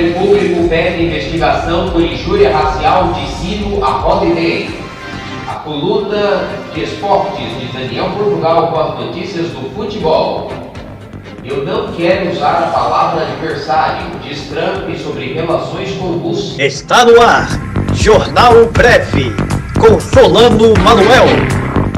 Ministério Público pede investigação por injúria racial de Ciro a Holiday. A coluna de esportes de Daniel Portugal com as notícias do futebol. Eu não quero usar a palavra adversário, diz Trump sobre relações com Rússia. Está no ar, Jornal Breve, com Solano Manuel.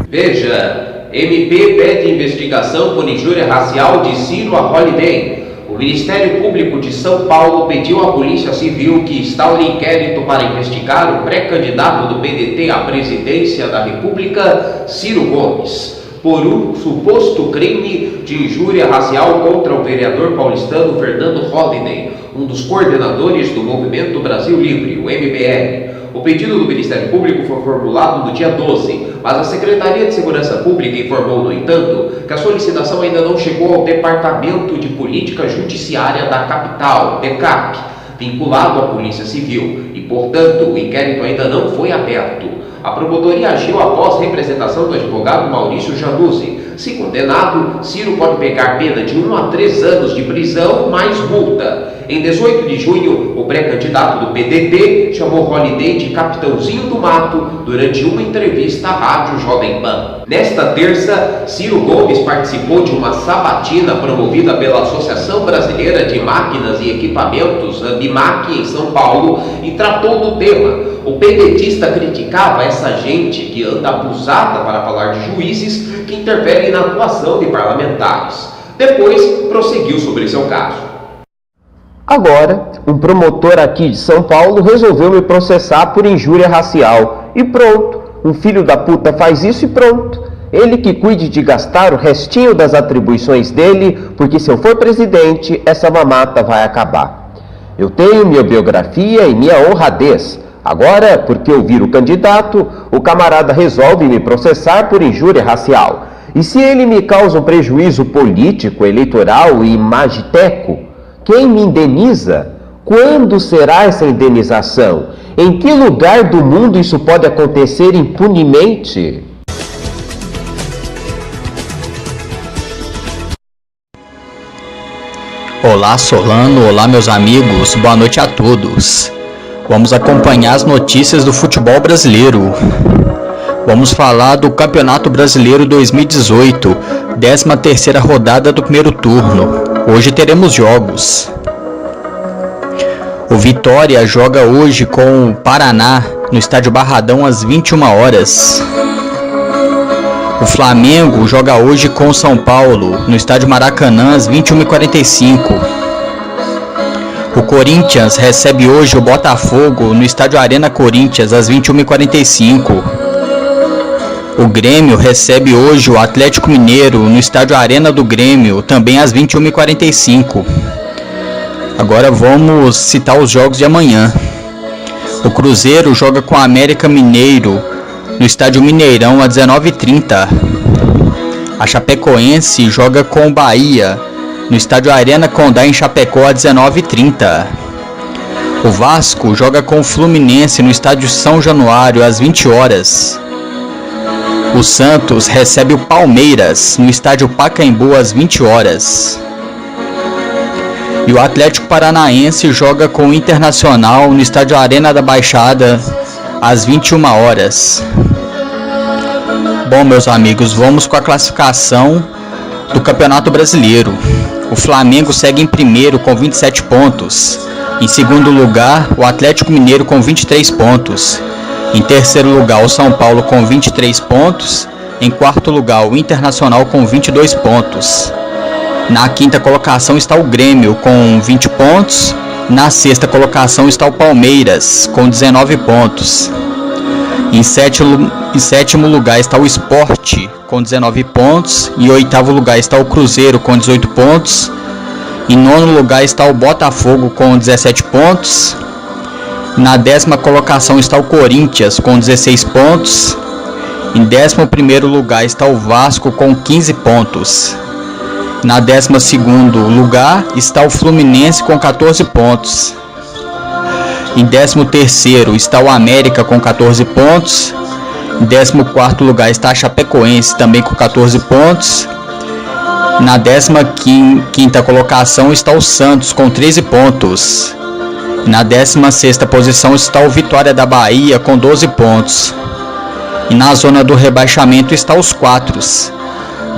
Veja, MP pede investigação por injúria racial de Ciro a Holiday. O Ministério Público de São Paulo pediu à Polícia Civil que instaure inquérito para investigar o pré-candidato do PDT à presidência da República, Ciro Gomes, por um suposto crime de injúria racial contra o vereador paulistano Fernando Holiday, um dos coordenadores do Movimento Brasil Livre, o MBL. O pedido do Ministério Público foi formulado no dia 12, mas a Secretaria de Segurança Pública informou, no entanto, que a solicitação ainda não chegou ao Departamento de Política Judiciária da capital, DECAP, vinculado à Polícia Civil, e, portanto, o inquérito ainda não foi aberto. A promotoria agiu após representação do advogado Maurício Januzzi. Se condenado, Ciro pode pegar pena de 1 a 3 anos de prisão mais multa. Em 18 de junho, o pré-candidato do PDT chamou Holiday de Capitãozinho do Mato durante uma entrevista à Rádio Jovem Pan. Nesta terça, Ciro Gomes participou de uma sabatina promovida pela Associação Brasileira de Máquinas e Equipamentos, ABMAC, em São Paulo, e tratou do tema. O pedetista criticava essa gente que anda abusada para falar de juízes que interferem na atuação de parlamentares. Depois, prosseguiu sobre seu caso. Agora, um promotor aqui de São Paulo resolveu me processar por injúria racial. E pronto, um filho da puta faz isso e pronto. Ele que cuide de gastar o restinho das atribuições dele, porque se eu for presidente, essa mamata vai acabar. Eu tenho minha biografia e minha honradez. Agora, porque eu viro candidato, o camarada resolve me processar por injúria racial. E se ele me causa um prejuízo político, eleitoral e magiteco, quem me indeniza? Quando será essa indenização? Em que lugar do mundo isso pode acontecer impunemente? Olá Solano, olá meus amigos, boa noite a todos. Vamos acompanhar as notícias do futebol brasileiro. Vamos falar do Campeonato Brasileiro 2018, 13ª rodada do primeiro turno. Hoje teremos jogos. O Vitória joga hoje com o Paraná no estádio Barradão às 21 horas. O Flamengo joga hoje com o São Paulo no estádio Maracanã às 21h45. O Corinthians recebe hoje o Botafogo no estádio Arena Corinthians às 21h45. O Grêmio recebe hoje o Atlético Mineiro no estádio Arena do Grêmio, também às 21h45. Agora vamos citar os jogos de amanhã. O Cruzeiro joga com o América Mineiro no estádio Mineirão às 19h30. A Chapecoense joga com o Bahia no estádio Arena Condá em Chapecó às 19h30. O Vasco joga com o Fluminense no estádio São Januário às 20 horas. O Santos recebe o Palmeiras no estádio Pacaembu às 20 horas. E o Atlético Paranaense joga com o Internacional no estádio Arena da Baixada às 21 horas. Bom, meus amigos, vamos com a classificação do Campeonato Brasileiro. O Flamengo segue em primeiro com 27 pontos. Em segundo lugar, o Atlético Mineiro com 23 pontos. Em terceiro lugar, o São Paulo com 23 pontos. Em quarto lugar, o Internacional com 22 pontos. Na quinta colocação está o Grêmio com 20 pontos. Na sexta colocação está o Palmeiras com 19 pontos. Em sétimo lugar está o Sport com 19 pontos. Em oitavo lugar está o Cruzeiro com 18 pontos. Em nono lugar está o Botafogo com 17 pontos. Na 10ª colocação está o Corinthians com 16 pontos. Em 11º lugar está o Vasco com 15 pontos. Na 12º lugar está o Fluminense com 14 pontos. Em 13º está o América com 14 pontos. Em 14º lugar está a Chapecoense também com 14 pontos. Na 15ª colocação está o Santos com 13 pontos. Na 16ª posição está o Vitória da Bahia com 12 pontos. E na zona do rebaixamento está os 4.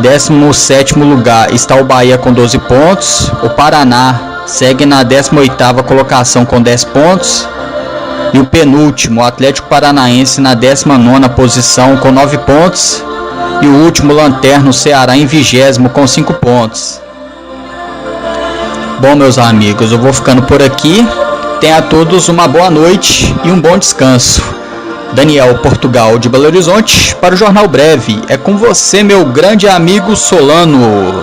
17º lugar está o Bahia com 12 pontos. O Paraná segue na 18ª colocação com 10 pontos. E o penúltimo, o Atlético Paranaense, na 19ª posição com 9 pontos. E o último lanterna, o Ceará, em 20º com 5 pontos. Bom, meus amigos, eu vou ficando por aqui. Tenha a todos uma boa noite e um bom descanso. Daniel Portugal de Belo Horizonte para o Jornal Breve. É com você, meu grande amigo Solano.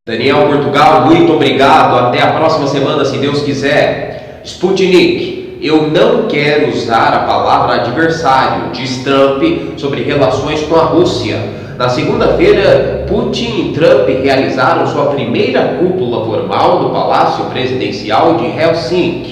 Daniel Portugal, muito obrigado. Até a próxima semana, se Deus quiser. Sputnik, eu não quero usar a palavra adversário, diz Trump sobre relações com a Rússia. Na segunda-feira, Putin e Trump realizaram sua primeira cúpula formal no Palácio Presidencial de Helsinki.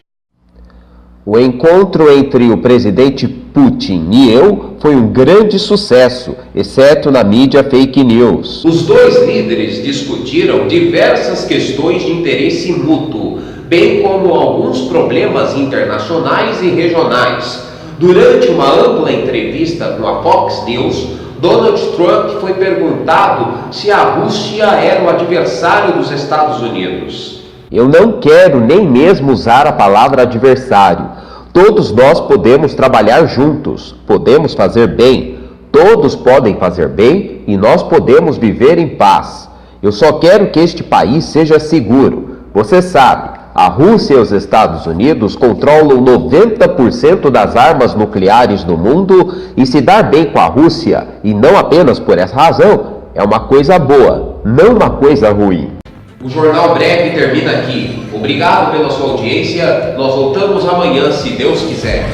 O encontro entre o presidente Putin e eu foi um grande sucesso, exceto na mídia fake news. Os dois líderes discutiram diversas questões de interesse mútuo, bem como alguns problemas internacionais e regionais. Durante uma ampla entrevista com a Fox News, Donald Trump foi perguntado se a Rússia era o adversário dos Estados Unidos. Eu não quero nem mesmo usar a palavra adversário. Todos nós podemos trabalhar juntos, podemos fazer bem, todos podem fazer bem e nós podemos viver em paz. Eu só quero que este país seja seguro. Você sabe, a Rússia e os Estados Unidos controlam 90% das armas nucleares do mundo e se dar bem com a Rússia, e não apenas por essa razão, é uma coisa boa, não uma coisa ruim. O Jornal Breve termina aqui. Obrigado pela sua audiência. Nós voltamos amanhã, se Deus quiser.